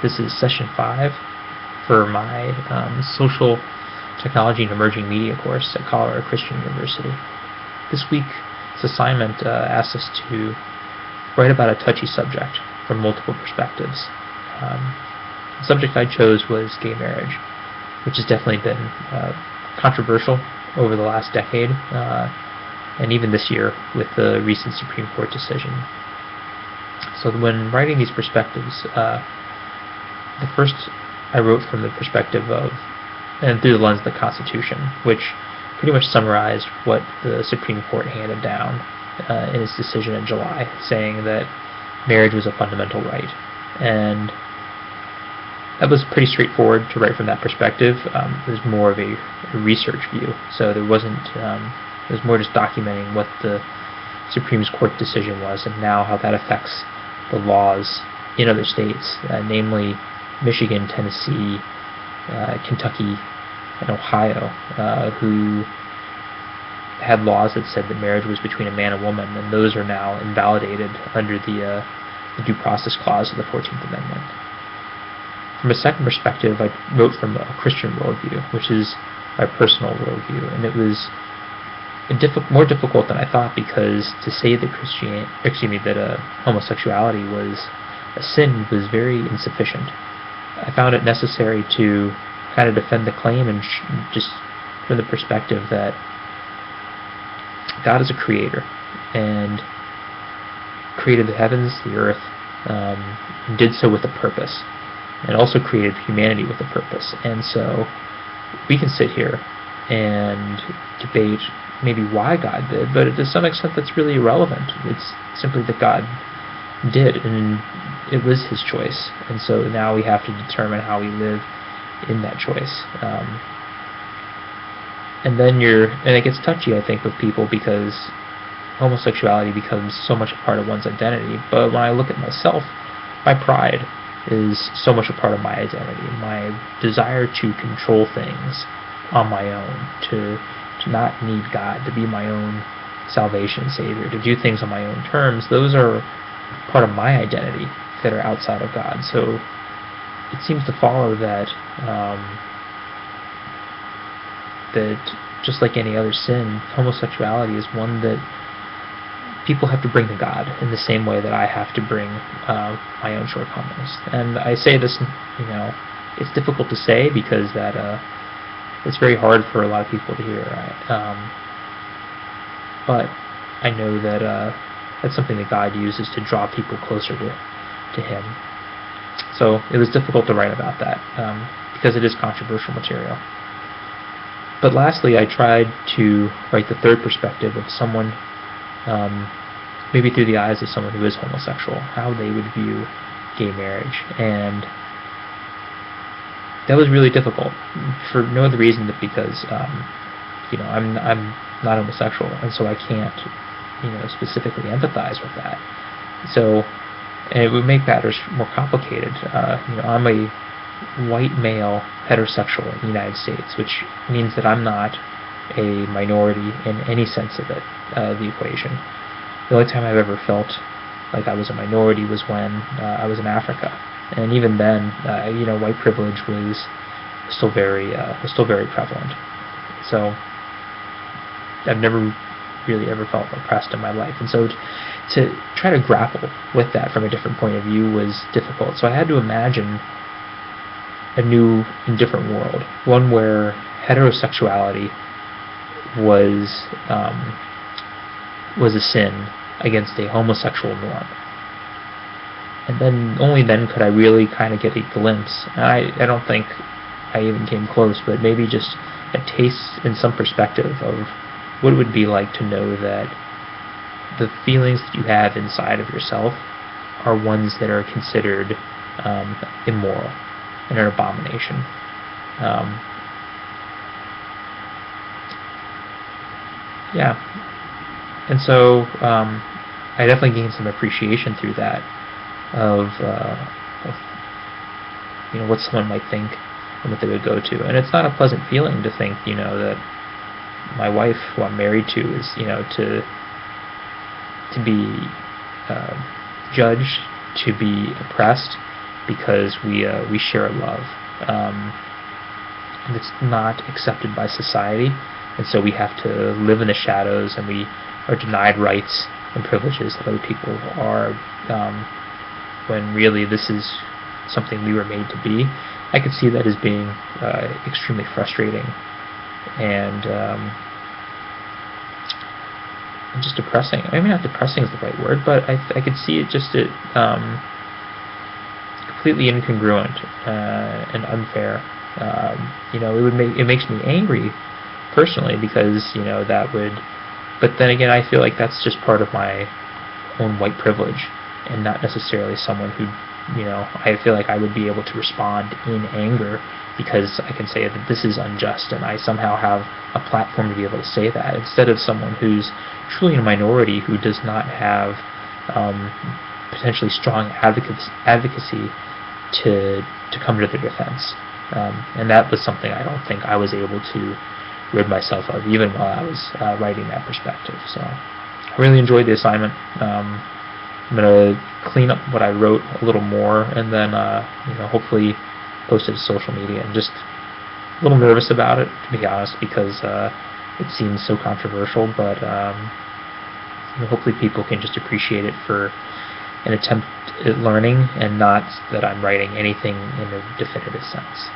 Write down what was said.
This is session 5 for my Social Technology and Emerging Media course at Colorado Christian University. This week's assignment asks us to write about a touchy subject from multiple perspectives. The subject I chose was gay marriage, which has definitely been controversial over the last decade, and even this year with the recent Supreme Court decision. So when writing these perspectives, the first I wrote from the perspective of, and through the lens of the Constitution, which pretty much summarized what the Supreme Court handed down in its decision in July, saying that marriage was a fundamental right. And that was pretty straightforward to write from that perspective. It was more of a research view, so there wasn't. It was more just documenting what the Supreme Court decision was and now how that affects the laws in other states, namely Michigan, Tennessee, Kentucky, and Ohio, who had laws that said that marriage was between a man and woman, and those are now invalidated under the Due Process Clause of the 14th Amendment. From a second perspective, I wrote from a Christian worldview, which is my personal worldview, and it was more difficult than I thought, because to say that homosexuality was a sin was very insufficient. I found it necessary to kind of defend the claim, and just from the perspective that God is a creator and created the heavens, the earth, and did so with a purpose, and also created humanity with a purpose. And so we can sit here and debate maybe why God did, but to some extent that's really irrelevant. It's simply that God did, and it was His choice, and so now we have to determine how we live in that choice. And it gets touchy, I think, with people, because homosexuality becomes so much a part of one's identity. But when I look at myself, my pride is so much a part of my identity. My desire to control things on my own, to not need God, to be my own salvation savior, to do things on my own terms, those are part of my identity that are outside of God. So it seems to follow that that just like any other sin, homosexuality is one that people have to bring to God in the same way that I have to bring my own shortcomings. And I say this, it's difficult to say, because that it's very hard for a lot of people to hear. But I know that that's something that God uses to draw people closer to Him. So it was difficult to write about that, because it is controversial material. But lastly, I tried to write the third perspective of someone, maybe through the eyes of someone who is homosexual, how they would view gay marriage. And that was really difficult, for no other reason than because I'm not homosexual, and so I can't specifically empathize with that. So, and it would make matters more complicated. I'm a white male heterosexual in the United States, which means that I'm not a minority in any sense of it, the equation. The only time I've ever felt like I was a minority was when I was in Africa, and even then, white privilege was still very prevalent. So I've never really ever felt oppressed in my life, and so to try to grapple with that from a different point of view was difficult. So I had to imagine a new and different world, one where heterosexuality was a sin against a homosexual norm. And then only then could I really kind of get a glimpse. And I don't think I even came close, but maybe just a taste in some perspective of what it would be like to know that the feelings that you have inside of yourself are ones that are considered immoral and an abomination. And so I definitely gained some appreciation through that of what someone might think and what they would go to. And it's not a pleasant feeling to think, that my wife, who I'm married to, is, to be judged, to be oppressed, because we share love. And it's not accepted by society, and so we have to live in the shadows, and we are denied rights and privileges that other people are, when really this is something we were made to be. I could see that as being extremely frustrating and just depressing. Maybe not depressing is the right word, but I could see it just completely incongruent and unfair. It makes me angry personally, because that would. But then again, I feel like that's just part of my own white privilege, and not necessarily someone who, I feel like I would be able to respond in anger, because I can say that this is unjust, and I somehow have a platform to be able to say that, instead of someone who's truly in a minority, who does not have potentially strong advocacy to come to their defense. And that was something I don't think I was able to rid myself of, even while I was writing that perspective. So I really enjoyed the assignment. I'm going to clean up what I wrote a little more, and then hopefully post it to social media. I'm just a little nervous about it, to be honest, because it seems so controversial, but hopefully people can just appreciate it for an attempt at learning, and not that I'm writing anything in a definitive sense.